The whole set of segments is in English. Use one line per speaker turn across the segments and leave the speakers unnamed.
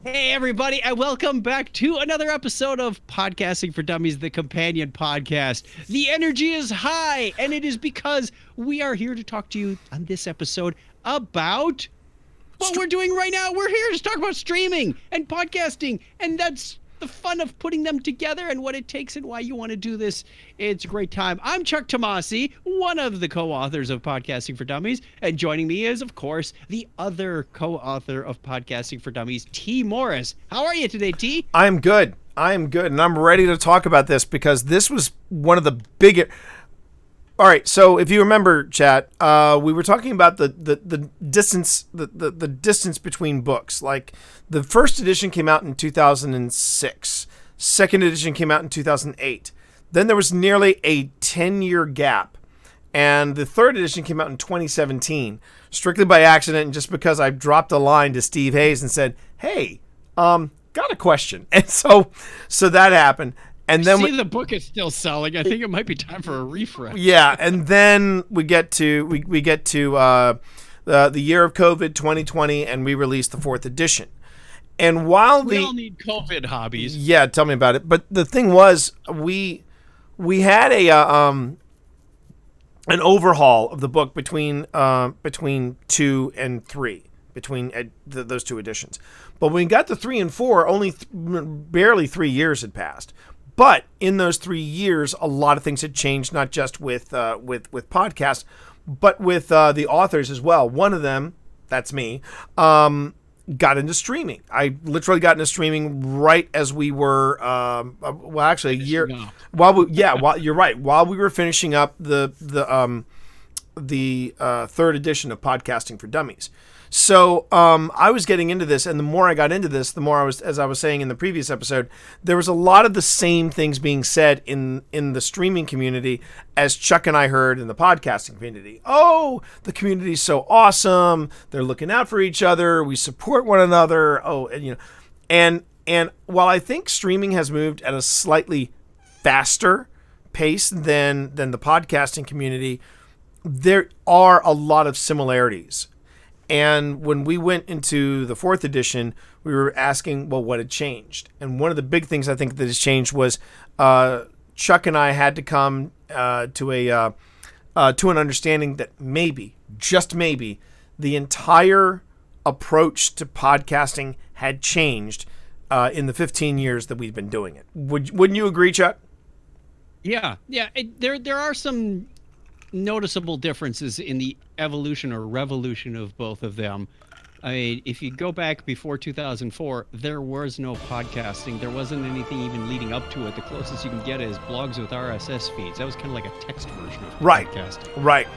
Hey, everybody, and welcome back to another episode of Podcasting for Dummies, the companion podcast. The energy is high, and it is because we are here to talk to you on this episode about what we're doing right now. We're here to talk about streaming and podcasting, and that's the fun of putting them together and what it takes and why you want to do this. It's a great time. I'm Chuck Tomasi, one of the co-authors of Podcasting for Dummies, and joining me is, of course, the other co-author of Podcasting for Dummies, T. Morris. How are you today, T?
I'm good. And I'm ready to talk about this because this was one of the biggest. All right, so if you remember, chat, we were talking about the distance the distance between books. Like the first edition came out in 2006, second edition came out in 2008. Then there was nearly a 10-year gap, and the third edition came out in 2017, strictly by accident and just because I dropped a line to Steve Hayes and said, "Hey, got a question," and so that happened. And then
the book is still selling. I think it might be time for a refresh.
Yeah, and then we get to the year of COVID 2020, and we released the fourth edition. And while
we all need COVID hobbies.
Yeah, tell me about it. But the thing was, we had an overhaul of the book between 2 and 3, between those two editions. But when we got to 3 and 4, only barely 3 years had passed. But in those 3 years, a lot of things had changed, not just with podcasts, but with the authors as well. One of them, that's me, got into streaming. I literally got into streaming right as we were, well, actually a year. You're right. While we were finishing up the third edition of Podcasting for Dummies. So I was getting into this, and the more I got into this, the more I was, as I was saying in the previous episode, there was a lot of the same things being said in the streaming community as Chuck and I heard in the podcasting community. Oh, the community's so awesome. They're looking out for each other. We support one another. Oh, and while I think streaming has moved at a slightly faster pace than the podcasting community, there are a lot of similarities. And when we went into the fourth edition, we were asking, well, what had changed? And one of the big things I think that has changed was Chuck and I had to come to an understanding that maybe, just maybe, the entire approach to podcasting had changed in the 15 years that we've been doing it. Wouldn't you agree, Chuck?
Yeah. There are some noticeable differences in the evolution or revolution of both of them. I mean, if you go back before 2004, there was no podcasting. There wasn't anything even leading up to it. The closest you can get is blogs with RSS feeds. That was kind of like a text version of podcasting.
Right.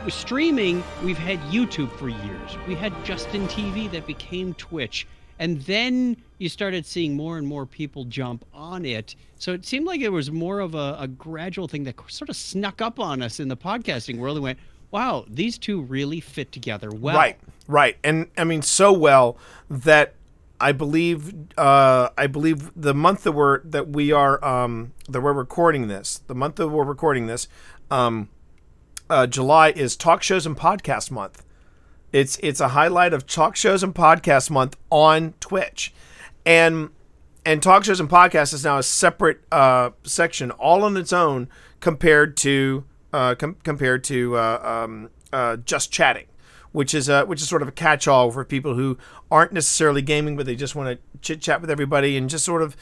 With streaming, we've had YouTube for years. We had Justin TV that became Twitch. And then you started seeing more and more people jump on it. So it seemed like it was more of a gradual thing that sort of snuck up on us in the podcasting world and went, wow, these two really fit together well.
Right. And I mean, so well that I believe the month that we're recording this, July is Talk Shows and Podcast Month. It's a highlight of Talk Shows and Podcast Month on Twitch, and Talk Shows and Podcasts is now a separate section, all on its own, compared to Just Chatting, which is sort of a catch-all for people who aren't necessarily gaming, but they just want to chit chat with everybody and just sort of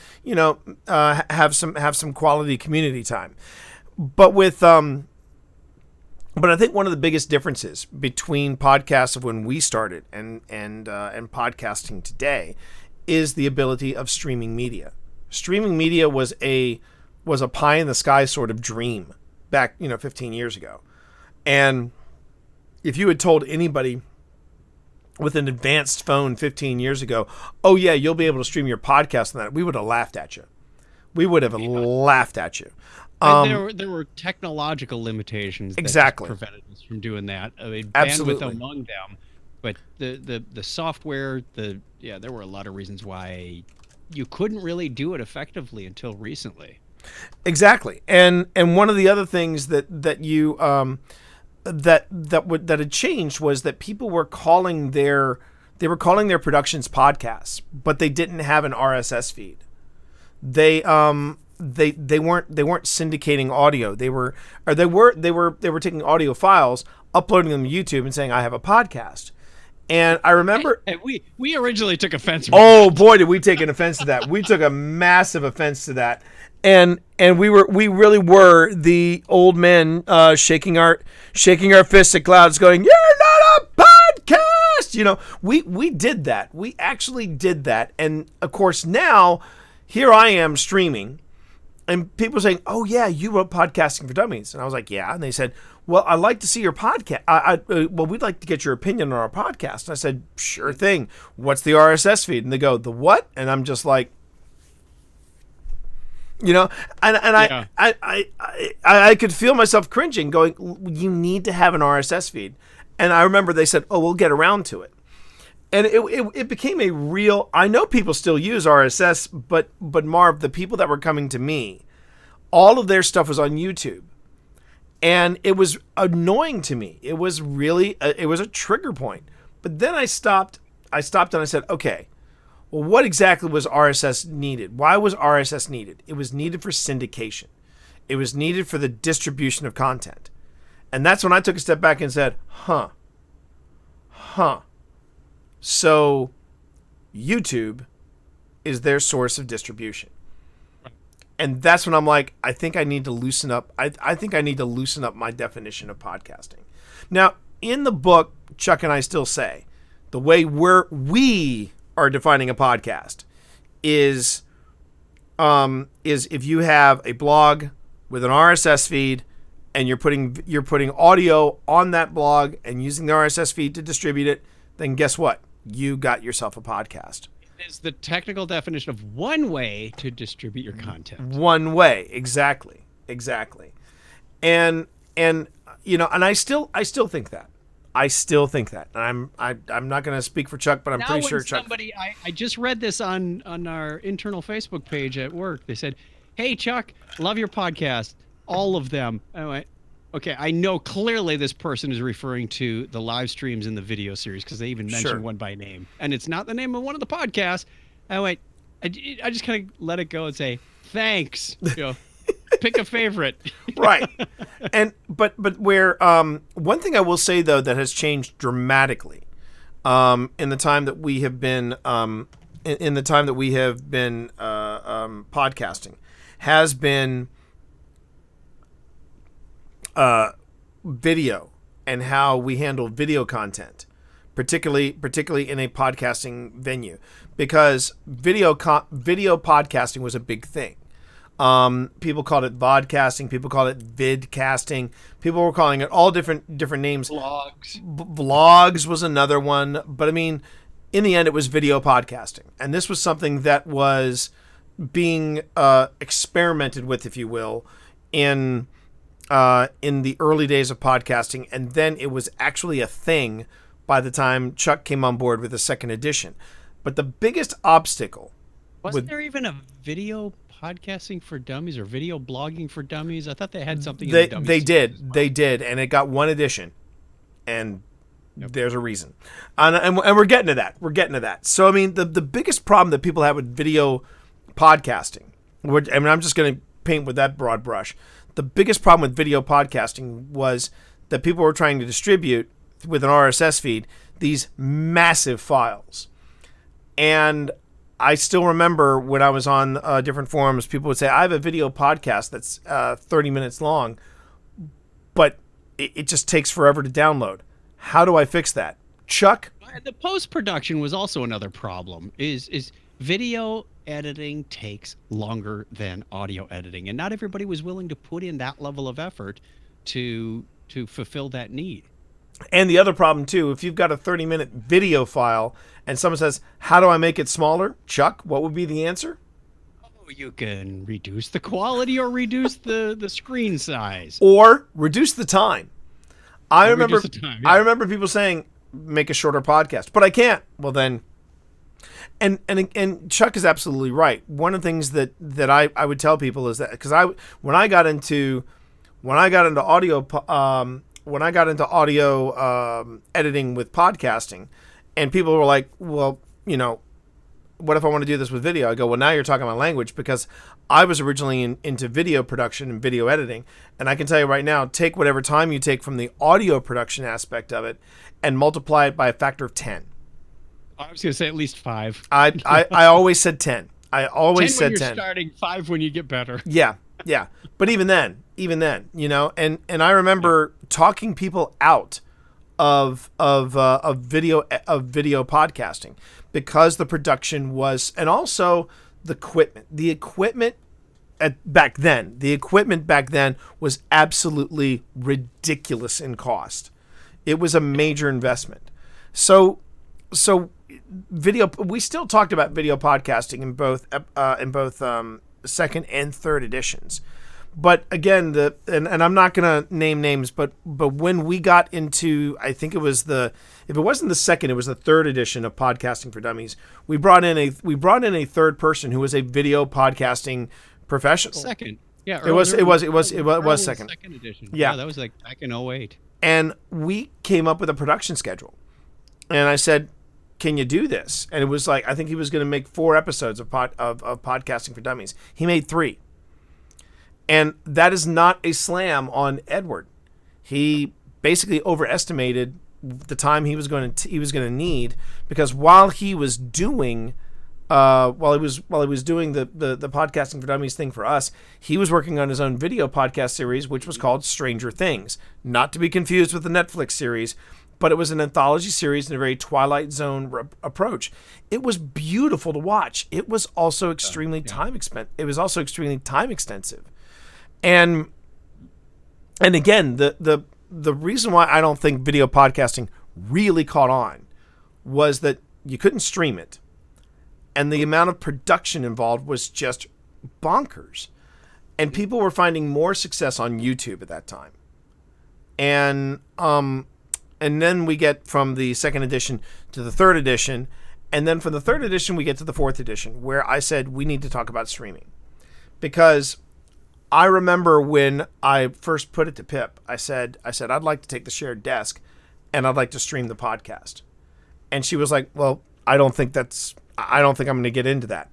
have some quality community time. But I think one of the biggest differences between podcasts of when we started and podcasting today is the ability of streaming media. Streaming media was a pie in the sky sort of dream back 15 years ago. And if you had told anybody with an advanced phone 15 years ago, oh yeah, you'll be able to stream your podcast on that, we would have laughed at you.
There were technological limitations that prevented us from doing that. I mean,
absolutely.
Bandwidth among them, but the software, there were a lot of reasons why you couldn't really do it effectively until recently.
Exactly, and one of the other things that had changed was that people were calling their They were calling their productions podcasts, but they didn't have an RSS feed. They weren't syndicating audio. They were taking audio files, uploading them to YouTube, and saying, "I have a podcast." And I remember,
and we originally took offense.
Oh boy, did we take an offense to that? We took a massive offense to that, and we really were the old men shaking our fists at clouds, going, "You're not a podcast!" You know, we did that. We actually did that, and of course now, here I am streaming, and people saying, "Oh yeah, you wrote Podcasting for Dummies," and I was like, "Yeah," and they said, "Well, I'd like to see your podcast. Well, we'd like to get your opinion on our podcast." And I said, "Sure thing. What's the RSS feed?" And they go, "The what?" And I'm just like, you know, and yeah. I could feel myself cringing, going, "You need to have an RSS feed." And I remember they said, "Oh, we'll get around to it." And it became a real. I know people still use RSS, but Marv, the people that were coming to me, all of their stuff was on YouTube. And it was annoying to me. It was really, it was a trigger point. But then I stopped and I said, okay, well, what exactly was RSS needed? Why was RSS needed? It was needed for syndication. It was needed for the distribution of content. And that's when I took a step back and said, huh. So YouTube is their source of distribution. And that's when I'm like, I think I need to loosen up. I think I need to loosen up my definition of podcasting. Now, in the book, Chuck and I still say the way we are defining a podcast is if you have a blog with an RSS feed and you're putting audio on that blog and using the RSS feed to distribute it, then guess what? You got yourself a podcast.
Is the technical definition of one way to distribute your content.
One way, exactly. And you know, and I still think that. And I'm not going to speak for Chuck, but I'm pretty sure Chuck.
I just read this on our internal Facebook page at work. They said, "Hey Chuck, love your podcast, all of them." I went, okay, I know clearly this person is referring to the live streams in the video series because they even mentioned one by name, and it's not the name of one of the podcasts. I went, I just kind of let it go and say thanks. You know, pick a favorite.
Right. And but where one thing I will say though that has changed dramatically in the time that we have been podcasting has been video and how we handle video content, particularly in a podcasting venue, because video podcasting was a big thing. People called it vodcasting, people called it vidcasting, people were calling it all different names. Vlogs was another one, but I mean, in the end, it was video podcasting, and this was something that was being experimented with, if you will, in the early days of podcasting, and then it was actually a thing by the time Chuck came on board with the second edition. But the biggest obstacle
wasn't there even a video podcasting for dummies or video blogging for dummies? I thought they had something.
They did, and it got one edition, and there's a reason, and we're getting to that. So I mean, the biggest problem that people have with video podcasting, I'm just going to paint with that broad brush. The biggest problem with video podcasting was that people were trying to distribute with an RSS feed these massive files. And I still remember when I was on different forums, people would say, I have a video podcast that's 30 minutes long, but it just takes forever to download. How do I fix that? Chuck?
The post-production was also another problem, is video editing takes longer than audio editing, and not everybody was willing to put in that level of effort to fulfill that need.
And the other problem too, if you've got a 30-minute video file and someone says, how do I make it smaller? Chuck, what would be the answer?
Oh, you can reduce the quality or reduce the screen size.
Or reduce the time. I remember people saying, make a shorter podcast, but I can't. Well then, and Chuck is absolutely right. One of the things that I would tell people is that, because when I got into audio editing with podcasting, And people were like, well, what if I want to do this with video? I go, well, now you're talking my language, because I was originally into video production and video editing. And I can tell you right now, take whatever time you take from the audio production aspect of it and multiply it by a factor of 10.
I was going to say at least 5.
I always said 10. I always
10
said
when you're
10.
starting, 5 when you get better.
Yeah. But even then, and I remember talking people out of video podcasting, because the production was, and also the equipment back then was absolutely ridiculous in cost. It was a major investment. So video, we still talked about video podcasting in both second and third editions. But again, and I'm not going to name names, but when we got into, I think it was if it wasn't the second, it was the third edition of Podcasting for Dummies. We brought in a third person who was a video podcasting professional.
Second, yeah,
it was second.
Second edition.
Yeah,
that was like back in 2008.
And we came up with a production schedule, and I said, "Can you do this?" And it was like, I think he was going to make 4 episodes of Podcasting for Dummies. He made 3. And that is not a slam on Edward. He basically overestimated the time he was going to need, because while he was doing the Podcasting for Dummies thing for us, he was working on his own video podcast series, which was called Stranger Things, not to be confused with the Netflix series, but it was an anthology series in a very Twilight Zone approach. It was beautiful to watch. It was also extremely time extensive. And again, the reason why I don't think video podcasting really caught on was that you couldn't stream it, and the amount of production involved was just bonkers. And people were finding more success on YouTube at that time. And then we get from the second edition to the third edition, and then from the third edition we get to the fourth edition, where I said we need to talk about streaming, because I remember when I first put it to Pip, I said, I'd like to take the shared desk and I'd like to stream the podcast. And she was like, well, I don't think I'm going to get into that.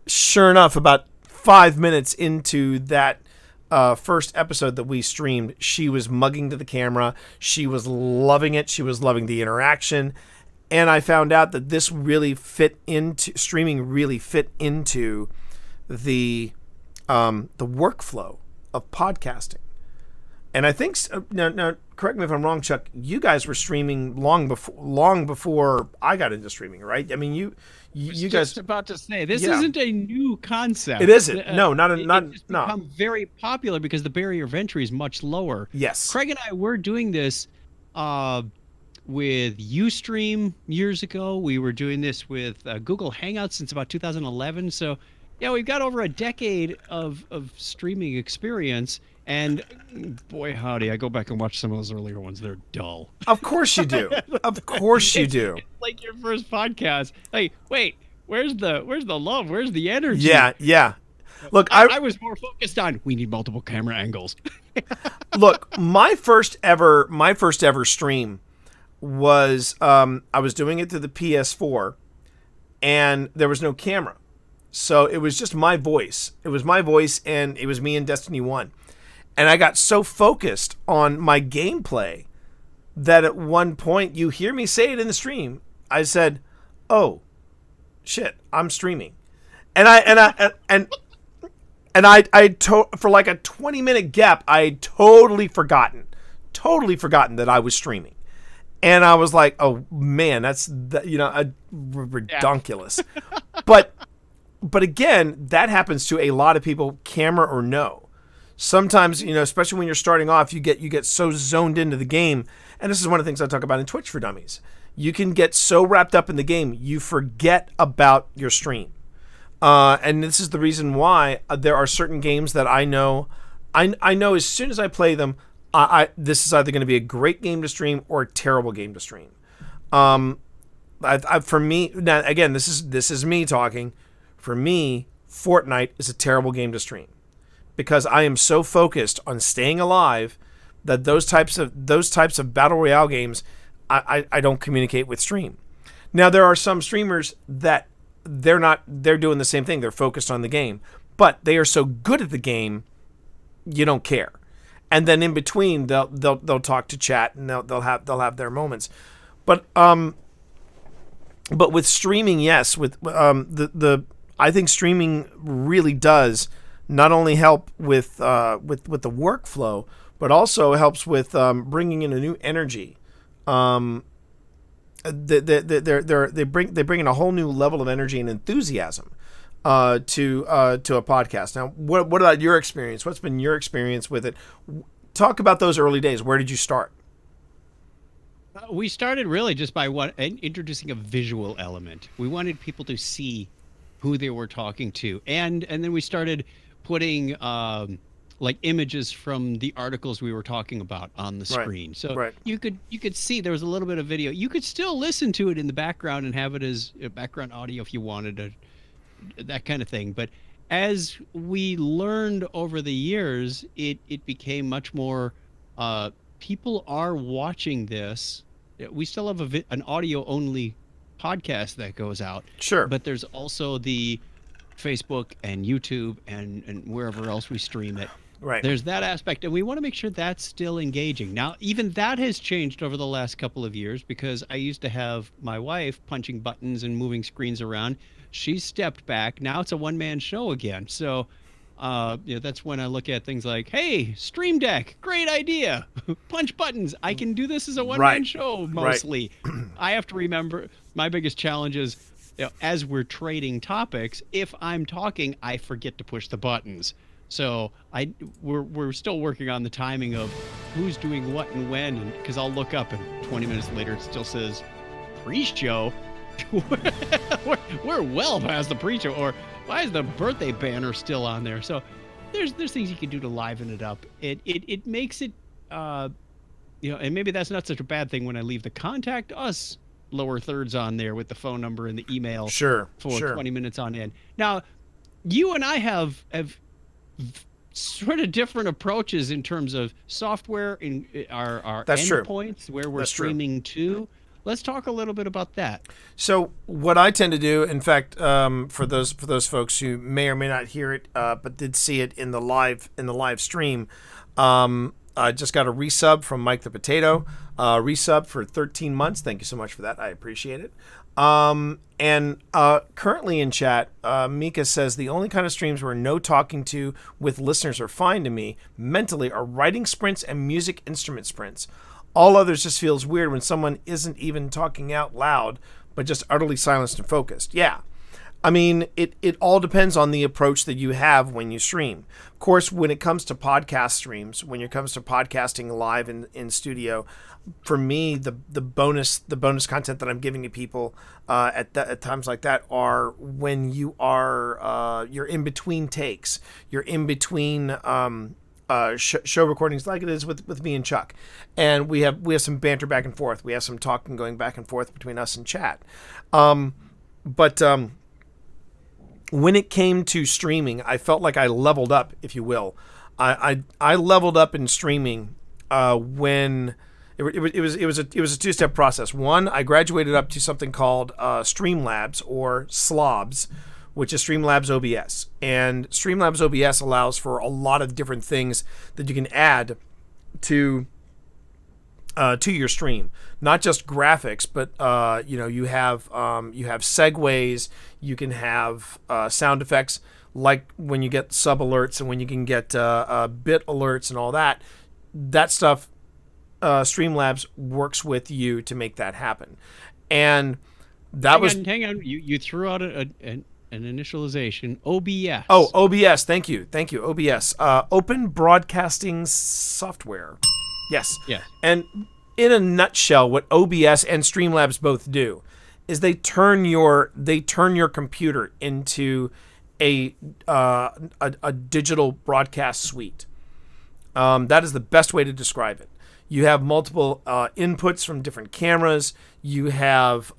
Sure enough, about 5 minutes into that first episode that we streamed, she was mugging to the camera. She was loving it. She was loving the interaction. And I found out that streaming really fit into the workflow of podcasting. And I think now correct me if I'm wrong, Chuck, you guys were streaming long before I got into streaming, right? I mean, you guys,
just about to say, this isn't a new concept.
It isn't. It's
become very popular because the barrier of entry is much lower.
Yes.
Craig and I were doing this with Ustream years ago. We were doing this with Google Hangouts since about 2011. So yeah, we've got over a decade of streaming experience, and boy howdy, I go back and watch some of those earlier ones. They're dull.
Of course you do. Of course you do.
It's like your first podcast. Hey, wait, where's the love? Where's the energy?
Yeah. Look,
I was more focused on we need multiple camera angles.
Look, my first ever stream was I was doing it through the PS4, and there was no camera. So it was just my voice. It was my voice, and it was me in Destiny 1. And I got so focused on my gameplay that at one point, you hear me say it in the stream, I said, "Oh, shit, I'm streaming." And for like a 20-minute gap, I had totally forgotten that I was streaming. And I was like, "Oh man, that's redonkulous." But again, that happens to a lot of people, camera or no. Sometimes, especially when you're starting off, you get so zoned into the game. And this is one of the things I talk about in Twitch for Dummies. You can get so wrapped up in the game, you forget about your stream. And this is the reason why there are certain games that I know as soon as I play them, this is either going to be a great game to stream or a terrible game to stream. For me, now again, this is me talking. For me, Fortnite is a terrible game to stream, because I am so focused on staying alive that those types of battle royale games, I don't communicate with stream. Now there are some streamers that they're doing the same thing. They're focused on the game, but they are so good at the game, you don't care. And then in between, they'll talk to chat and they'll have their moments. But with streaming, yes, with I think streaming really does not only help with the workflow, but also helps with bringing in a new energy. They bring in a whole new level of energy and enthusiasm to a podcast. Now, what about your experience? What's been your experience with it? Talk about those early days. Where did you start?
We started really just by introducing a visual element. We wanted people to see who they were talking to, and then we started putting like images from the articles we were talking about on the screen. So you could see there was a little bit of video. You could still listen to it in the background and have it as background audio if you wanted that kind of thing. But as we learned over the years, it became much more people are watching this. We still have an audio only podcast that goes out.
Sure.
But there's also the Facebook and YouTube and wherever else we stream it.
Right.
There's that aspect, and we want to make sure that's still engaging. Now, even that has changed over the last couple of years, because I used to have my wife punching buttons and moving screens around. She stepped back. Now it's a one-man show again. So that's when I look at things like, hey, Stream Deck, great idea. Punch buttons. I can do this as a one-man show mostly. I have to remember my biggest challenge is, as we're trading topics, if I'm talking, I forget to push the buttons. So we're still working on the timing of who's doing what and when, and because I'll look up and 20 minutes later it still says pre-show. we're well past the pre-show, or why is the birthday banner still on there? So there's things you can do to liven it up. It makes it and maybe that's not such a bad thing when I leave the contact us lower thirds on there with the phone number and the email for 20 minutes on end. Now, you and I have sort of different approaches in terms of software in our endpoints where we're streaming to. Let's talk a little bit about that.
So what I tend to do, in fact, for those folks who may or may not hear it, but did see it in the live stream, I just got a resub from Mike the Potato, resub for 13 months. Thank you so much for that. I appreciate it. And currently in chat, Mika says the only kind of streams where no talking to with listeners are fine to me mentally are writing sprints and music instrument sprints. All others just feels weird when someone isn't even talking out loud, but just utterly silenced and focused. Yeah. I mean, it all depends on the approach that you have when you stream. Of course, when it comes to podcast streams, when it comes to podcasting live in studio, for me, the bonus content that I'm giving to people at times like that are when you are you're in between takes, you're in between show recordings, like it is with me and Chuck, and we have some banter back and forth. We have some talking going back and forth between us and chat, but when it came to streaming, I felt like I leveled up, if you will. I leveled up in streaming when it was a two-step process. One, I graduated up to something called Streamlabs or Slobs, which is Streamlabs OBS. And Streamlabs OBS allows for a lot of different things that you can add to your stream. Not just graphics, but you have segues, you can have sound effects, like when you get sub alerts and when you can get bit alerts and all that. That stuff, Streamlabs works with you to make that happen. And that
hang on. You threw out an initialization, OBS.
Oh, OBS. Thank you. OBS. Open Broadcasting Software. Yes.
Yeah.
And in a nutshell, what OBS and Streamlabs both do is they turn your computer into a digital broadcast suite. That is the best way to describe it. You have multiple inputs from different cameras. You have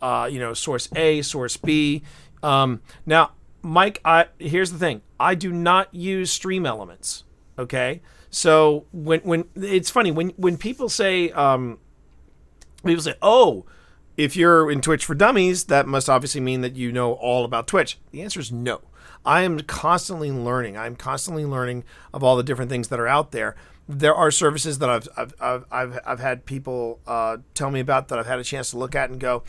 source A, source B. Now, Mike, here's the thing. I do not use Stream Elements. Okay, so when it's funny when people say oh, if you're in Twitch for Dummies, that must obviously mean that you know all about Twitch. The answer is no. I am constantly learning. I'm constantly learning of all the different things that are out there. There are services that I've had people tell me about that I've had a chance to look at and go,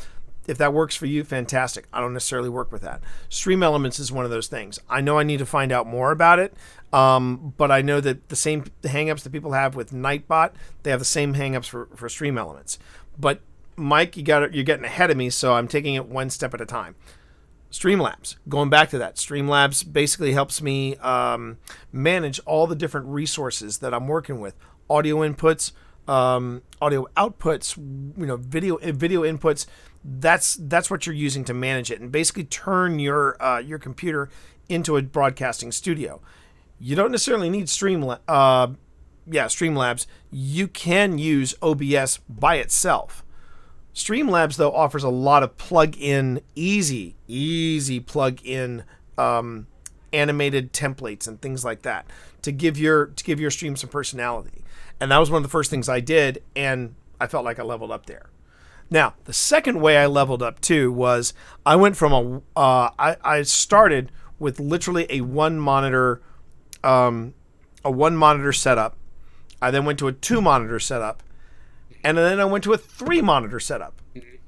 if that works for you, fantastic. I don't necessarily work with that. Stream Elements is one of those things. I know I need to find out more about it, but I know that the hangups that people have with Nightbot, they have the same hangups for Stream Elements. But Mike, you're getting ahead of me, so I'm taking it one step at a time. Streamlabs, going back to that, Streamlabs basically helps me manage all the different resources that I'm working with. Audio inputs, audio outputs, video inputs. That's what you're using to manage it, and basically turn your computer into a broadcasting studio. You don't necessarily need Streamlabs. You can use OBS by itself. Streamlabs, though, offers a lot of plug-in, easy plug-in animated templates and things like that to give your stream some personality. And that was one of the first things I did, and I felt like I leveled up there. Now, the second way I leveled up too was I went from I started with literally a one monitor setup. I then went to a 2-monitor setup. And then I went to a 3-monitor setup.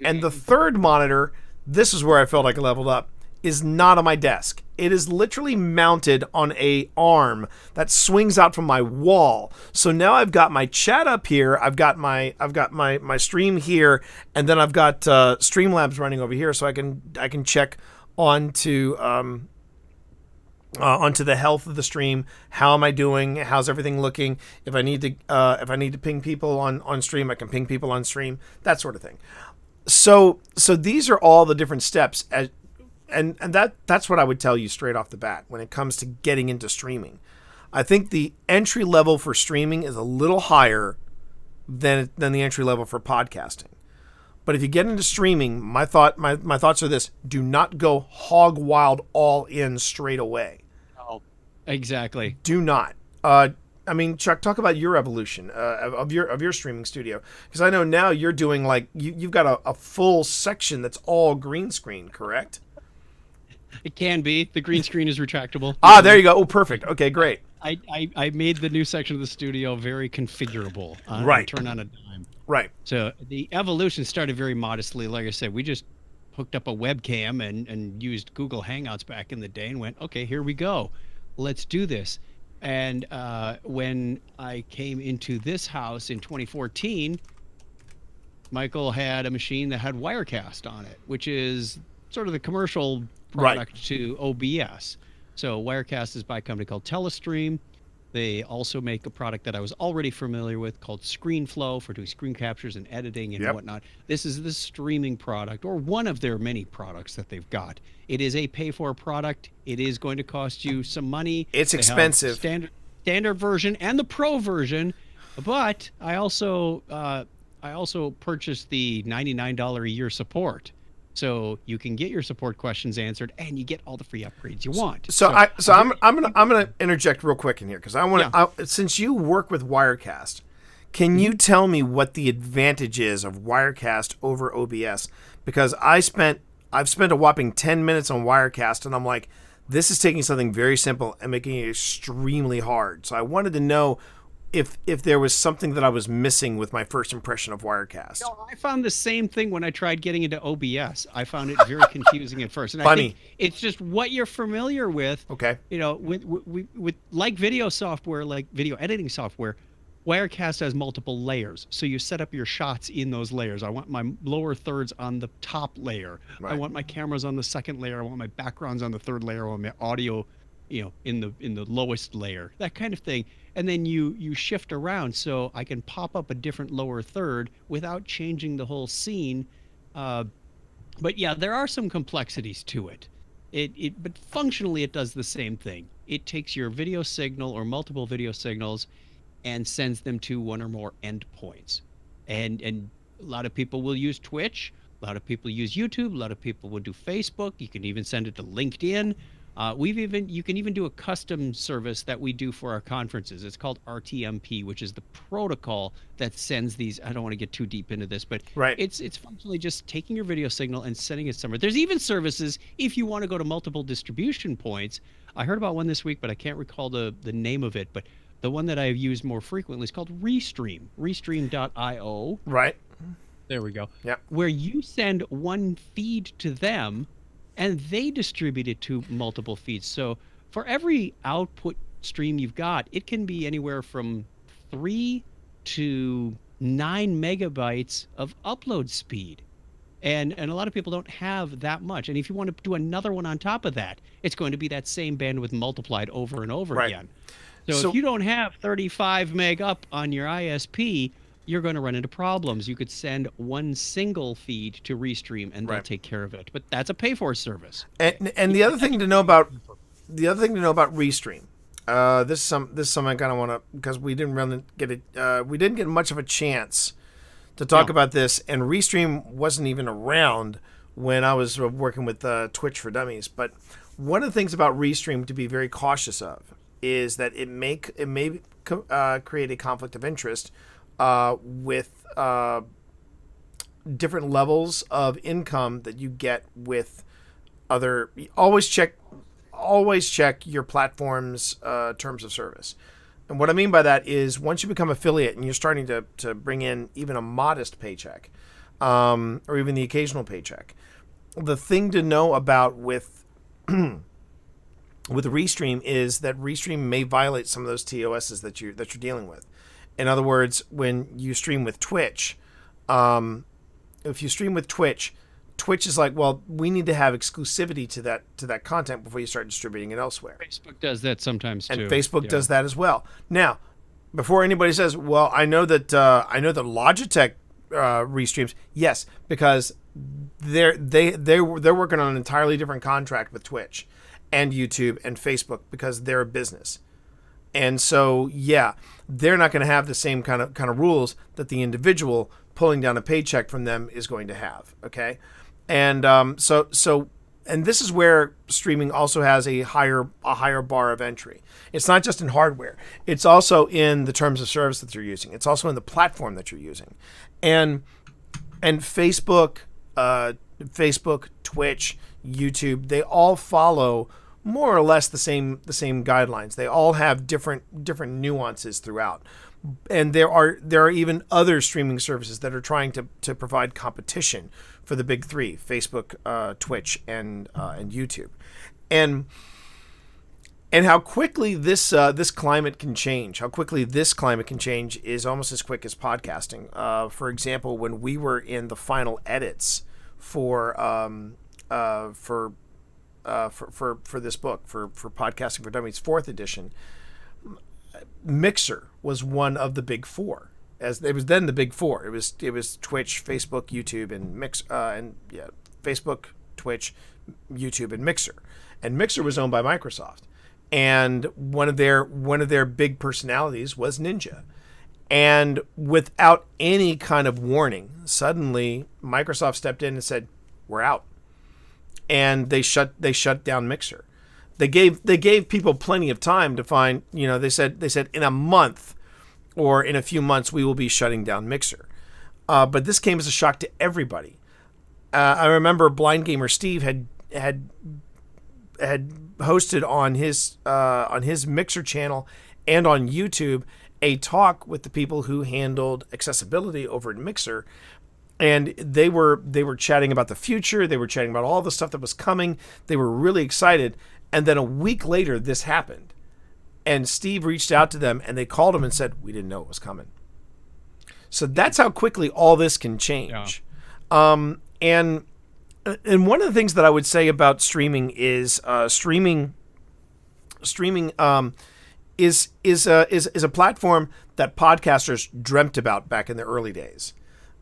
And the third monitor, this is where I felt like I leveled up, is not on my desk. It is literally mounted on a arm that swings out from my wall. So now I've got my chat up here, I've got my stream here, and then I've got Streamlabs running over here, so I can check onto the health of the stream. How am I doing? How's everything looking? If I need to ping people on stream, I can ping people on stream. That sort of thing. So these are all the different steps, and that's what I would tell you straight off the bat when it comes to getting into streaming. I think the entry level for streaming is a little higher than the entry level for podcasting. But if you get into streaming, my thoughts are this: do not go hog wild all in straight away.
Oh, exactly.
Do not. I mean, Chuck, talk about your evolution of your streaming studio, because I know now you're doing like you've got a full section that's all green screen, correct?
It can be. The green screen is retractable.
There you go. Oh, perfect. Okay, great.
I made the new section of the studio very configurable.
Right.
Turn on a dime.
Right.
So the evolution started very modestly. Like I said, we just hooked up a webcam and used Google Hangouts back in the day and went, okay, here we go. Let's do this. And when I came into this house in 2014, Michael had a machine that had Wirecast on it, which is sort of the commercial product to OBS. So Wirecast is by a company called Telestream. They also make a product that I was already familiar with called ScreenFlow for doing screen captures and editing and whatnot. This is the streaming product, or one of their many products that they've got. It is a pay-for product. It is going to cost you some money.
It's expensive.
Standard version and the pro version, but I also purchased the $99 a year support. So you can get your support questions answered, and you get all the free upgrades you want.
So I'm gonna interject real quick in here, because I want to. Since you work with Wirecast, can you tell me what the advantage is of Wirecast over OBS? Because I've spent a whopping 10 minutes on Wirecast, and I'm like, this is taking something very simple and making it extremely hard. So I wanted to know if there was something that I was missing with my first impression of Wirecast.
No, I found the same thing when I tried getting into OBS. I found it very confusing at first. And
Funny.
I think it's just what you're familiar with.
Okay.
With like video software, like video editing software, Wirecast has multiple layers. So you set up your shots in those layers. I want my lower thirds on the top layer. Right. I want my cameras on the second layer. I want my backgrounds on the third layer. I want my audio, in the lowest layer. That kind of thing. And then you shift around so I can pop up a different lower third without changing the whole scene. But yeah, there are some complexities to it. But functionally it does the same thing. It takes your video signal or multiple video signals and sends them to one or more endpoints. And a lot of people will use Twitch. A lot of people use YouTube. A lot of people will do Facebook. You can even send it to LinkedIn. You can even do a custom service that we do for our conferences. It's called RTMP, which is the protocol that sends these. I don't want to get too deep into this, but
Right.
it's functionally just taking your video signal and sending it somewhere. There's even services if you want to go to multiple distribution points. I heard about one this week, but I can't recall the name of it. But the one that I've used more frequently is called Restream, restream.io.
Right.
There we go.
Yep.
Where you send one feed to them and they distribute it to multiple feeds. So for every output stream you've got, it can be anywhere from 3 to 9 megabytes of upload speed. And a lot of people don't have that much. And if you want to do another one on top of that, it's going to be that same bandwidth multiplied over and over
Right.
again. So if you don't have 35 meg up on your ISP, you're going to run into problems. You could send one single feed to Restream and they'll
Right.
take care of it. But that's a pay-for service.
And the other thing to know about Restream, this is something I kind of want to, because we didn't really get it. We didn't get much of a chance to talk about this, and Restream wasn't even around when I was working with Twitch for Dummies. But one of the things about Restream to be very cautious of is that it may create a conflict of interest with different levels of income that you get with other. Always check your platform's terms of service. And what I mean by that is once you become affiliate and you're starting to bring in even a modest paycheck, or even the occasional paycheck, the thing to know about with Restream is that Restream may violate some of those TOSs that you're dealing with. In other words, when you stream with Twitch, if you stream with Twitch is like, well, we need to have exclusivity to that content before you start distributing it elsewhere.
Facebook does that sometimes too.
And Facebook does that as well. Now, before anybody says, well, I know that Logitech restreams, yes, because they're working on an entirely different contract with Twitch and YouTube and Facebook because they're a business. And so, yeah, they're not going to have the same kind of rules that the individual pulling down a paycheck from them is going to have. Okay, and and this is where streaming also has a higher bar of entry. It's not just in hardware; it's also in the terms of service that you're using. It's also in the platform that you're using, and Facebook, Twitch, YouTube, they all follow more or less the same guidelines. They all have different nuances throughout, and there are even other streaming services that are trying to provide competition for the big three: Facebook, Twitch, and YouTube, and how quickly this climate can change. How quickly this climate can change is almost as quick as podcasting. For example, when we were in the final edits for this book, for Podcasting for Dummies 4th edition, Mixer was one of the big four. As it was then the big four. It was Twitch, Facebook, YouTube, and Facebook, Twitch, YouTube, and Mixer. And Mixer was owned by Microsoft. And one of their big personalities was Ninja. And without any kind of warning, suddenly Microsoft stepped in and said, "We're out." And they shut down Mixer. They gave people plenty of time to find. They said in a month or in a few months we will be shutting down Mixer. But this came as a shock to everybody. I remember Blind Gamer Steve had hosted on his Mixer channel and on YouTube a talk with the people who handled accessibility over at Mixer. And they were chatting about the future. They were chatting about all the stuff that was coming. They were really excited. And then a week later, this happened. And Steve reached out to them, and they called him and said, "We didn't know it was coming." So that's how quickly all this can change. Yeah. And one of the things that I would say about streaming is streaming is a platform that podcasters dreamt about back in the early days.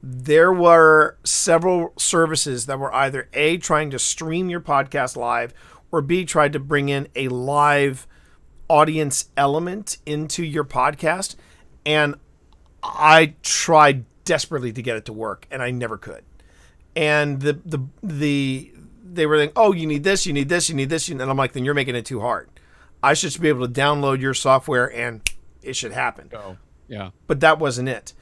There were several services that were either A, trying to stream your podcast live, or B, tried to bring in a live audience element into your podcast. And I tried desperately to get it to work, and I never could. And the they were like, oh, you need this, you need this, you need this, and I'm like, then you're making it too hard. I should be able to download your software and it should happen.
Oh, yeah.
But that wasn't it.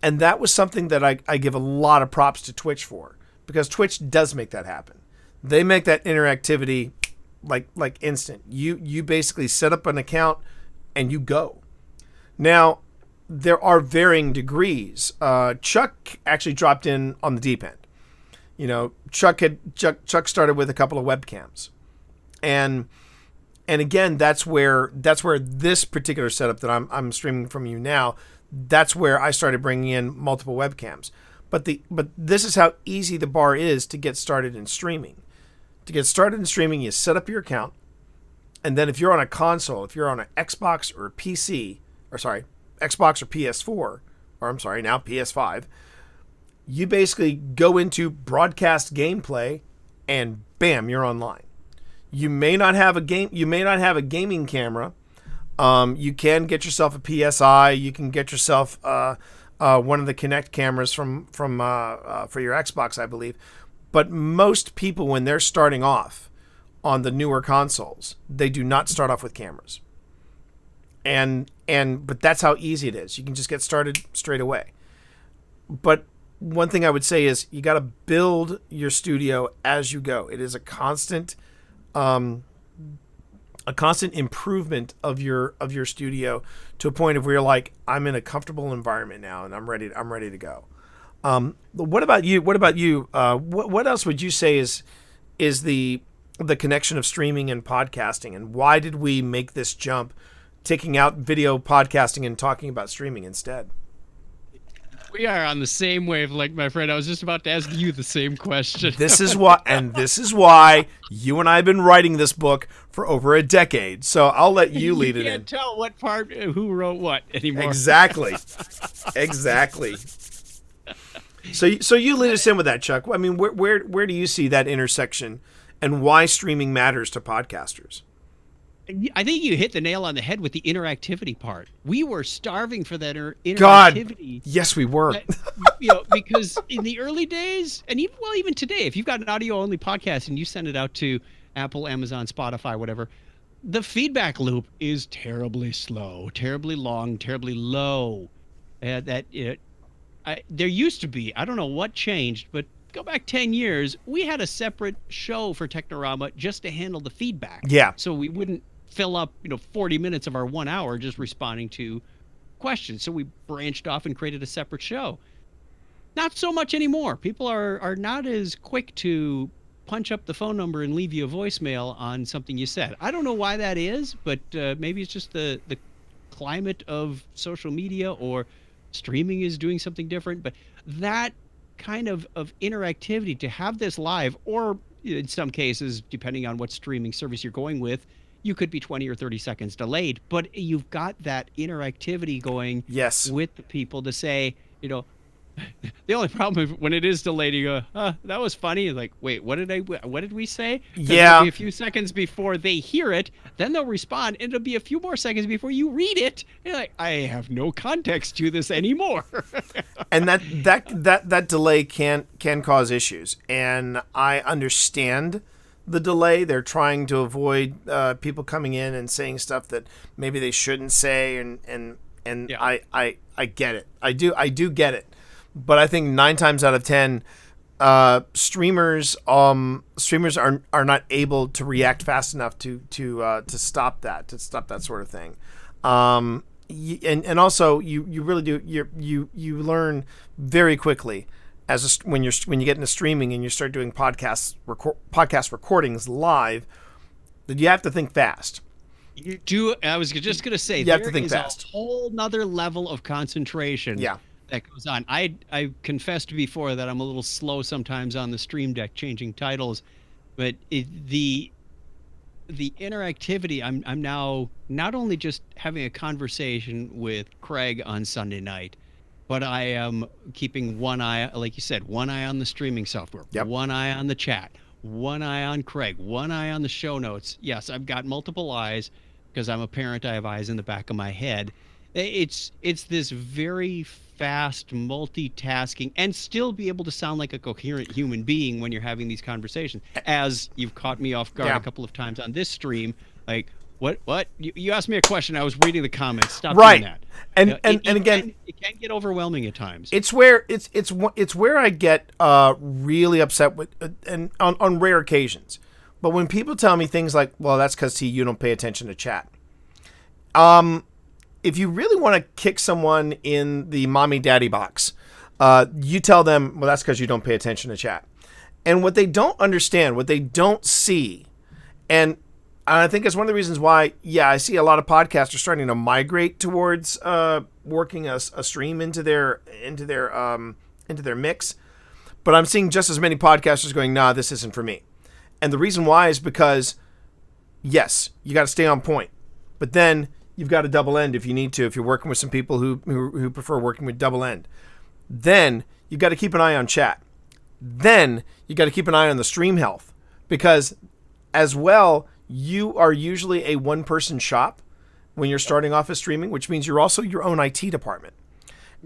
And that was something that I give a lot of props to Twitch for, because Twitch does make that happen. They make that interactivity like instant. You basically set up an account and you go. Now, there are varying degrees. Chuck actually dropped in on the deep end. You know, Chuck started with a couple of webcams, and again, that's where this particular setup that I'm streaming from you now, that's where I started bringing in multiple webcams. But this is how easy the bar is to get started in streaming. To get started in streaming, you set up your account, and then if you're on a console, if you're on an Xbox or a PC, or sorry, Xbox or PS4, or I'm sorry, now PS5, you basically go into broadcast gameplay, and bam, you're online. You may not have a gaming camera. You can get yourself a PSI. You can get yourself one of the Kinect cameras from for your Xbox, I believe. But most people, when they're starting off on the newer consoles, they do not start off with cameras. But that's how easy it is. You can just get started straight away. But one thing I would say is you got to build your studio as you go. It is a constant improvement of your studio to a point of where you're like, I'm in a comfortable environment now and I'm ready to go. What about you? What else would you say is the connection of streaming and podcasting, and why did we make this jump, taking out video podcasting and talking about streaming instead?
We are on the same wavelength, my friend. I was just about to ask you the same question.
This is why you and I have been writing this book for over a decade. So I'll let you lead it in.
You can't tell what part, who wrote what anymore.
Exactly. So you lead us in with that, Chuck. I mean, where do you see that intersection, and why streaming matters to podcasters?
I think you hit the nail on the head with the interactivity part. We were starving for that interactivity.
God, yes, we were.
Because in the early days, and even today, if you've got an audio-only podcast and you send it out to Apple, Amazon, Spotify, whatever, the feedback loop is terribly slow, terribly long, terribly low. There used to be, I don't know what changed, but go back 10 years, we had a separate show for Technorama just to handle the feedback.
Yeah.
So we wouldn't fill up 40 minutes of our 1 hour just responding to questions. So we branched off and created a separate show. Not so much anymore. People are not as quick to punch up the phone number and leave you a voicemail on something you said. I don't know why that is, but maybe it's just the climate of social media, or streaming is doing something different. But that kind of interactivity, to have this live, or in some cases, depending on what streaming service you're going with, you could be 20 or 30 seconds delayed, but you've got that interactivity going.
Yes.
With the people to say, the only problem is when it is delayed, you go, that was funny. Like, wait, what did we say? 'Cause
yeah.
It'll be a few seconds before they hear it, then they'll respond, and it'll be a few more seconds before you read it. And you're like, I have no context to this anymore.
And that delay can cause issues. And I understand the delay. They're trying to avoid people coming in and saying stuff that maybe they shouldn't say, and yeah. I get it. I do get it. But I think 9 times out of 10, streamers are not able to react fast enough to stop that sort of thing. And also you really do you learn very quickly when you get into streaming and you start doing podcast recordings live, that you have to think fast.
You do. I was just going to say,
you have to think fast.
A whole nother level of concentration.
Yeah.
That goes on. I confessed before that I'm a little slow sometimes on the Stream Deck changing titles, but the interactivity, I'm now not only just having a conversation with Craig on Sunday night, but I am keeping one eye, like you said, one eye on the streaming software,
yep.
One eye on the chat, one eye on Craig, one eye on the show notes. Yes, I've got multiple eyes because I'm a parent. I have eyes in the back of my head. It's this very fast multitasking and still be able to sound like a coherent human being when you're having these conversations. As you've caught me off guard
Yeah.
a couple of times on this stream, like what you asked me a question, I was reading the comments. Stop
Right.
doing that.
And
You know,
and again,
it can get overwhelming at times.
it's where it's where I get really upset with and on rare occasions. But when people tell me things like, "Well, that's because you don't pay attention to chat." If you really want to kick someone in the mommy daddy box, you tell them, "Well, that's because you don't pay attention to chat." And what they don't understand, what they don't see, and I think it's one of the reasons why, yeah, I see a lot of podcasters starting to migrate towards working a stream into their mix. But I'm seeing just as many podcasters going, "Nah, this isn't for me." And the reason why is because, yes, you got to stay on point, but then you've got a double end if you need to. If you're working with some people who prefer working with double end, then you got to keep an eye on chat. Then you got to keep an eye on the stream health, because as well, you are usually a one-person shop when you're starting off as streaming, which means you're also your own IT department.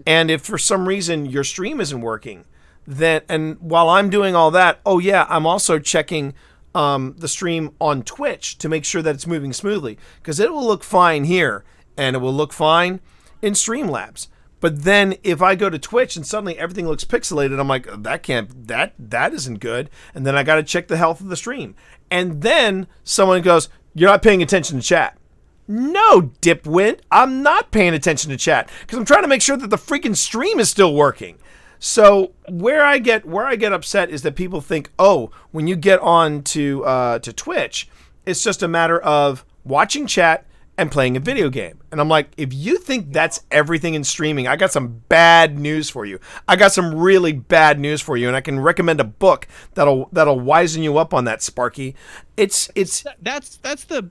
And if for some reason your stream isn't working, then, and while I'm doing all that, oh yeah, I'm also checking the stream on Twitch to make sure that it's moving smoothly, because it will look fine here and it will look fine in Streamlabs. But then if I go to Twitch and suddenly everything looks pixelated, I'm like, that isn't good. And then I got to check the health of the stream. And then someone goes, "You're not paying attention to chat." No, dipwit, I'm not paying attention to chat because I'm trying to make sure that the freaking stream is still working. So where I get upset is that people think, oh, when you get on to Twitch, it's just a matter of watching chat and playing a video game. And I'm like, if you think that's everything in streaming, I got some bad news for you. I got some really bad news for you, and I can recommend a book that'll wisen you up on that, Sparky. That's
the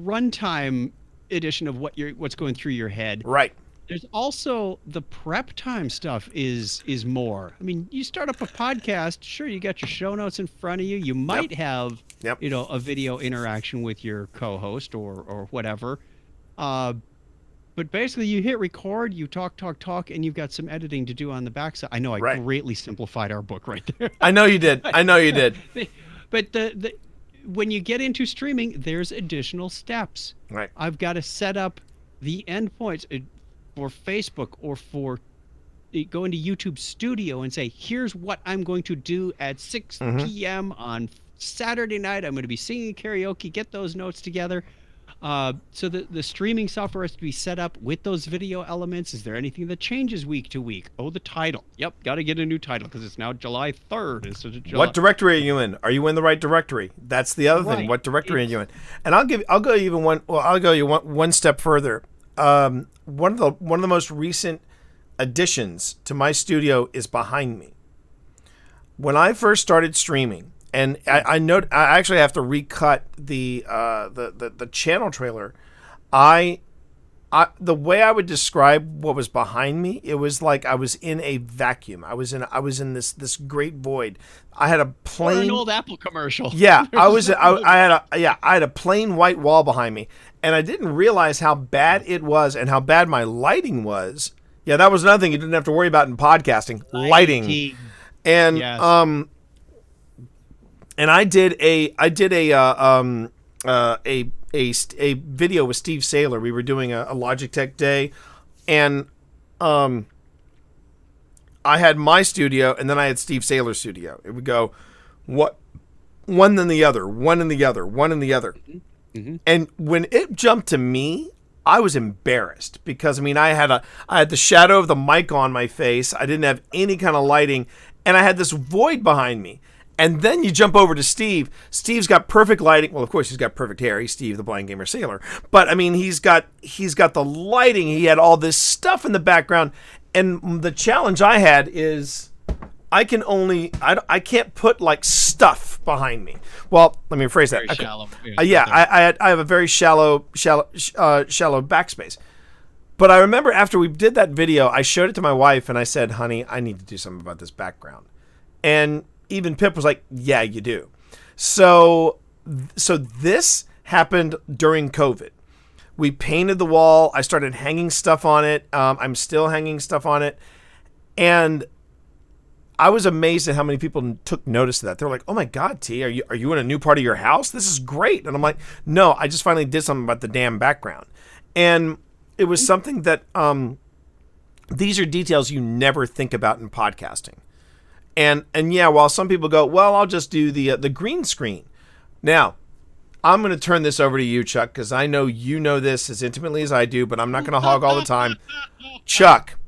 runtime edition of what's going through your head.
Right.
There's also the prep time stuff is more. I mean, you start up a podcast, sure, you got your show notes in front of you. You might have, a video interaction with your co-host or whatever. But basically, you hit record, you talk, and you've got some editing to do on the backside. I know I greatly simplified our book right there.
I know you did.
But when you get into streaming, there's additional steps.
Right.
I've got to set up the endpoints for Facebook or for go into YouTube Studio and say, here's what I'm going to do at 6 p.m. on Saturday night. I'm going to be singing karaoke, get those notes together. So the streaming software has to be set up with those video elements. Is there anything that changes week to week? Oh, the title. Yep, got to get a new title because it's now July 3rd instead of July.
What directory are you in? Are you in the right directory? That's the other thing. What directory are you in? And I'll go you one step further. One of the most recent additions to my studio is behind me. When I first started streaming, and I actually have to recut the channel trailer. The way I would describe what was behind me, it was like I was in a vacuum. I was in this great void. I had a plain,
or an old Apple commercial.
Yeah, I had a plain white wall behind me, and I didn't realize how bad it was and how bad my lighting was. Yeah, that was another thing you didn't have to worry about in podcasting, lighting. And
yes.
And I did a video with Steve Saylor. We were doing a Logitech day, and I had my studio, and then I had Steve Saylor's studio. It would go one then the other, one and the other, one and the other. Mm-hmm. And when it jumped to me, I was embarrassed because I had the shadow of the mic on my face. I didn't have any kind of lighting, and I had this void behind me. And then you jump over to Steve. Steve's got perfect lighting. Well, of course, he's got perfect hair. He's Steve, the Blind Gamer Sailor. But he's got the lighting. He had all this stuff in the background. And the challenge I had is I can't put like stuff behind me. Well, let me rephrase that.
Very shallow.
I have a very shallow backspace. But I remember after we did that video, I showed it to my wife and I said, "Honey, I need to do something about this background." And even Pip was like, "Yeah, you do." So this happened during COVID. We painted the wall. I started hanging stuff on it. I'm still hanging stuff on it. And I was amazed at how many people took notice of that. They're like, "Oh my God, T, are you in a new part of your house? This is great." And I'm like, "No, I just finally did something about the damn background." And it was something that these are details you never think about in podcasting. And yeah, while some people go, "Well, I'll just do the green screen." Now, I'm going to turn this over to you, Chuck, because I know you know this as intimately as I do, but I'm not going to hog all the time. Chuck,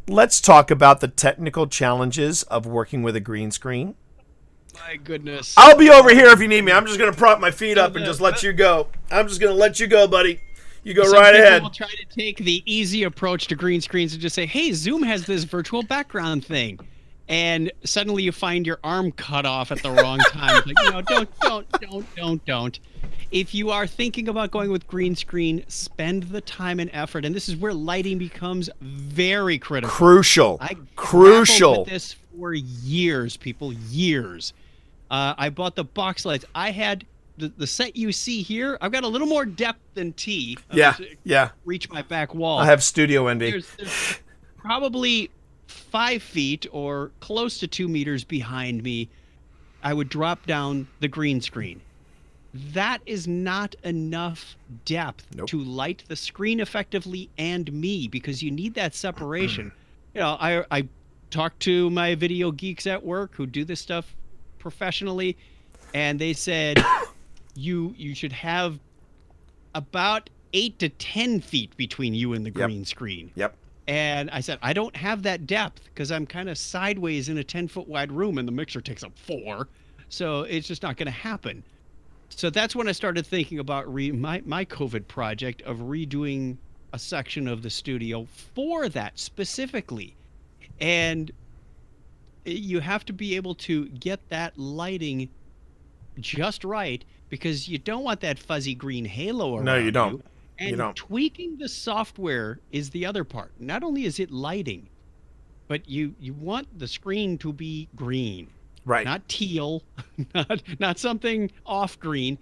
let's talk about the technical challenges of working with a green screen.
My goodness.
I'll be over here if you need me. I'm just going to prop my feet up and just let you go. I'm just going to let you go, buddy. You go right ahead.
Some people will try to take the easy approach to green screens and just say, "Hey, Zoom has this virtual background thing." And suddenly you find your arm cut off at the wrong time. Like, don't. If you are thinking about going with green screen, spend the time and effort. And this is where lighting becomes very critical.
Crucial.
I
Crucial.
with this for years, people, years. I bought the box lights. I had the set you see here. I've got a little more depth than T.
Yeah.
Reach my back wall.
I have studio envy.
There's probably 5 feet or close to 2 meters behind me. I would drop down the green screen. That is not enough depth to light the screen effectively and me, because you need that separation. I talked to my video geeks at work who do this stuff professionally, and they said you should have about 8 to 10 feet between you and the green screen.
Yep.
And I said, I don't have that depth because I'm kind of sideways in a 10-foot wide room and the mixer takes up 4. So it's just not going to happen. So that's when I started thinking about my COVID project of redoing a section of the studio for that specifically. And you have to be able to get that lighting just right, because you don't want that fuzzy green halo around.
No, you don't.
And tweaking the software is the other part. Not only is it lighting, but you want the screen to be green.
Right.
Not teal, not something off green.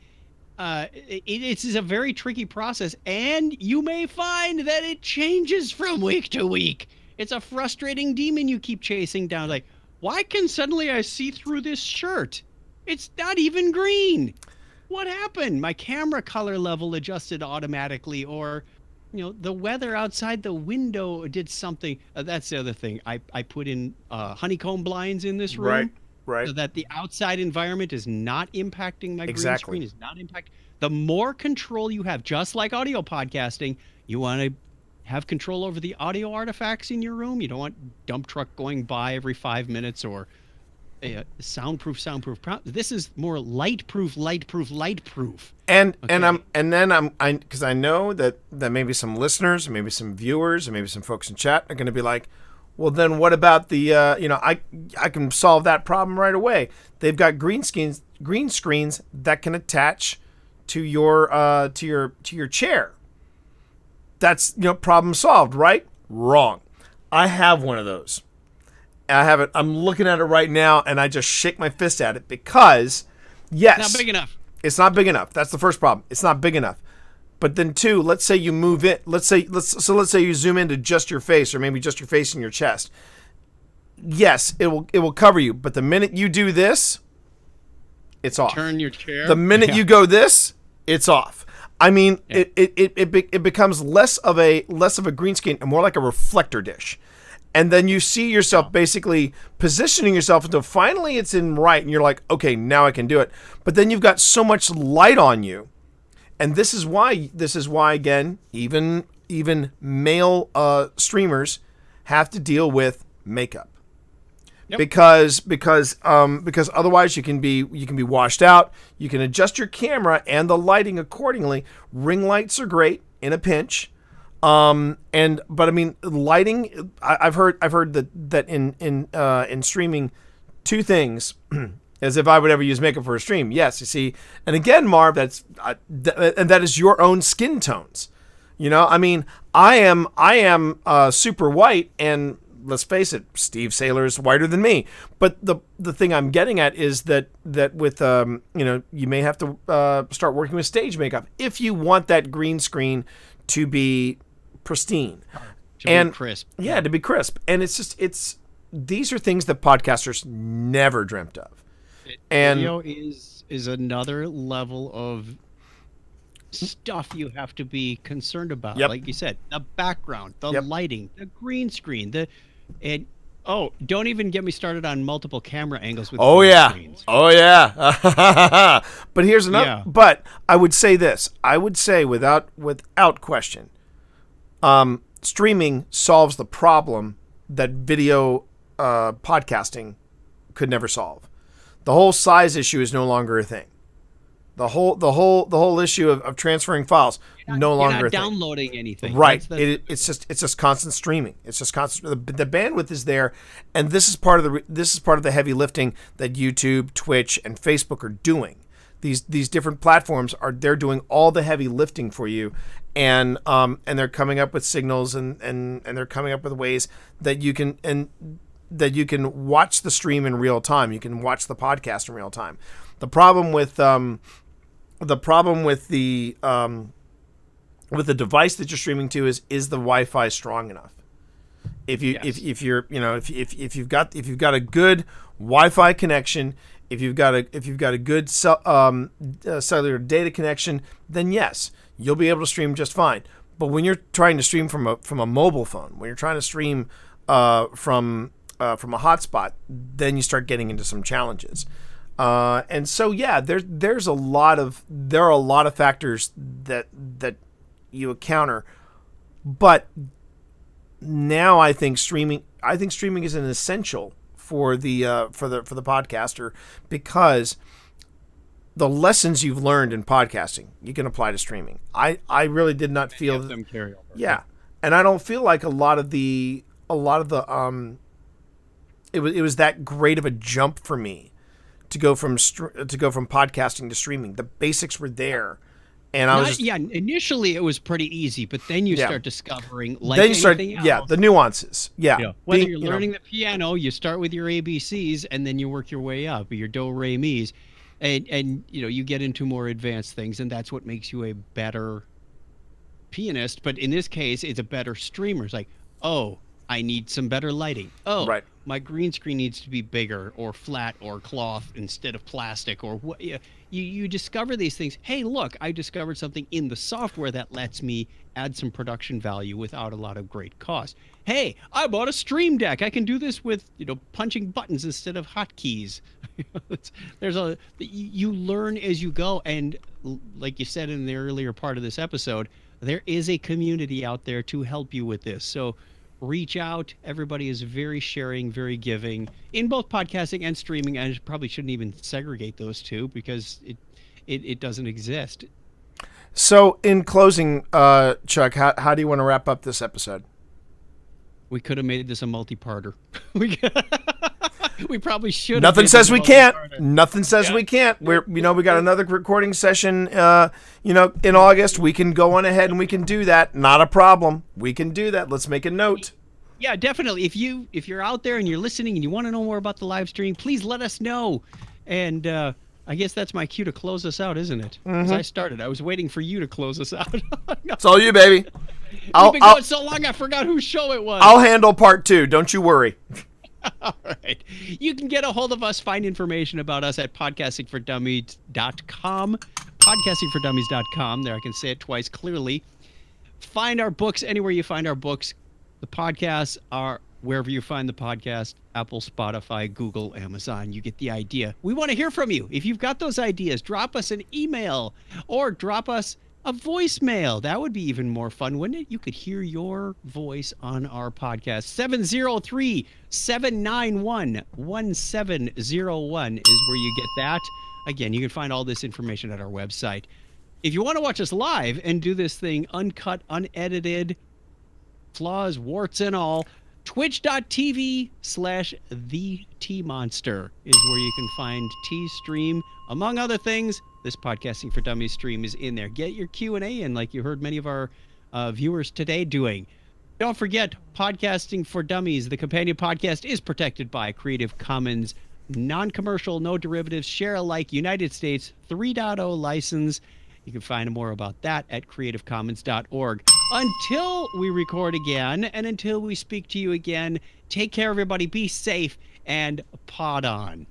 It's a very tricky process, and you may find that it changes from week to week. It's a frustrating demon you keep chasing down. Like, why can suddenly I see through this shirt? It's not even green. What happened? My camera color level adjusted automatically, or the weather outside the window did something. That's the other thing. I put in honeycomb blinds in this room.
Right.
So that the outside environment is not impacting my green screen, is not impacting. The more control you have, just like audio podcasting, you want to have control over the audio artifacts in your room. You don't want dump truck going by every 5 minutes, or soundproof. This is more lightproof.
And because I know that maybe some listeners, maybe some viewers, and maybe some folks in chat are going to be like, well, then what about the I can solve that problem right away. They've got green screens that can attach to your chair. That's problem solved, right? Wrong. I have one of those. I have it. I'm looking at it right now, and I just shake my fist at it because, yes,
it's not big enough.
It's not big enough. That's the first problem. It's not big enough. But then 2, let's say you move it. Let's say you zoom into just your face, or maybe just your face and your chest. Yes, it will cover you. But the minute you do this, it's off.
Turn your chair.
The minute you go this, it's off. I mean, it becomes less of a green screen and more like a reflector dish. And then you see yourself basically positioning yourself until finally it's in right, and you're like, okay, now I can do it. But then you've got so much light on you. And this is why again, even male streamers have to deal with makeup. Yep. Because otherwise you can be washed out. You can adjust your camera and the lighting accordingly. Ring lights are great in a pinch. But I mean, lighting, I've heard that in streaming, 2 things. As if I would ever use makeup for a stream. Yes, you see. And again, Marv, that is your own skin tones. I mean, I am super white, and let's face it, Steve Saylor's whiter than me. But the thing I'm getting at is that with you may have to start working with stage makeup if you want that green screen to be pristine
to be crisp.
Yeah, to be crisp. And these are things that podcasters never dreamt of. And
video is another level of stuff you have to be concerned about.
Yep.
Like you said, the background, the
Yep.
lighting, the green screen, don't even get me started on multiple camera angles with
Oh
green
yeah.
screens.
Oh yeah. But here's another.
Yeah.
But I would say this. I would say without question, streaming solves the problem that video podcasting could never solve. The whole size issue is no longer a thing. The whole issue of transferring files no longer
You're
a thing.
not downloading anything.
Right.
That's
It's just constant streaming. It's just constant. The bandwidth is there, and this is part of the heavy lifting that YouTube, Twitch, and Facebook are doing. These different platforms they're doing all the heavy lifting for you, and they're coming up with signals and they're coming up with ways that you can watch the stream in real time. You can watch the podcast in real time. The problem with the device that you're streaming to is the Wi-Fi strong enough? If you've got a good Wi-Fi connection, if you've got a good cellular data connection, then yes, you'll be able to stream just fine. But when you're trying to stream from a mobile phone, when you're trying to stream from a hotspot, then you start getting into some challenges. And so yeah, there are a lot of factors that you encounter, but now I think streaming is an essential for the podcaster, because the lessons you've learned in podcasting you can apply to streaming. I really did not feel that,
them carry over.
yeah, and I don't feel like a lot of the it was that great of a jump for me to go from podcasting to streaming. The basics were there, and
initially it was pretty easy, but then you start discovering, like
then you start,
anything else,
the nuances.
whether you're learning the piano, you start with your ABCs and then you work your way up, your do re mi's, and you get into more advanced things, and that's what makes you a better pianist. But in this case, it's a better streamer. It's like, oh, I need some better lighting. Oh,
right.
My green screen needs to be bigger or flat or cloth instead of plastic, or what. You discover these things. Hey, look, I discovered something in the software that lets me add some production value without a lot of great cost. Hey, I bought a Stream Deck. I can do this with punching buttons instead of hotkeys. You learn as you go, and like you said in the earlier part of this episode, there is a community out there to help you with this. So reach out. Everybody is very sharing, very giving in both podcasting and streaming. And I probably shouldn't even segregate those two, because it doesn't exist.
So in closing, Chuck, how do you want to wrap up this episode?
We could have made this a multi-parter. We probably should have.
Nothing says we can't. Nothing says we can't. We got another recording session, in August. We can go on ahead and we can do that. Not a problem. We can do that. Let's make a note.
Yeah, definitely. If you're out there and you're listening and you want to know more about the live stream, please let us know. And I guess that's my cue to close us out, isn't it? Because I started. I was waiting for you to close us out.
It's all you, baby.
We've been going so long, I forgot whose show it was.
I'll handle part 2. Don't you worry.
All right. You can get a hold of us, find information about us at podcastingfordummies.com. Podcastingfordummies.com. There, I can say it twice clearly. Find our books anywhere you find our books. The podcasts are wherever you find the podcast: Apple, Spotify, Google, Amazon. You get the idea. We want to hear from you. If you've got those ideas, drop us an email or drop us a voicemail. That would be even more fun, wouldn't it? You could hear your voice on our podcast. 703-791-1701 is where you get that. Again, you can find all this information at our website. If you want to watch us live and do this thing uncut, unedited, flaws, warts and all, twitch.tv/TheTMonster is where you can find T-Stream. Among other things, this Podcasting for Dummies stream is in there. Get your Q&A in, like you heard many of our viewers today doing. Don't forget, Podcasting for Dummies, the companion podcast, is protected by Creative Commons non-commercial, no derivatives, share alike, United States 3.0 license. You can find more about that at creativecommons.org. Until we record again and until we speak to you again, take care, everybody. Be safe and pod on.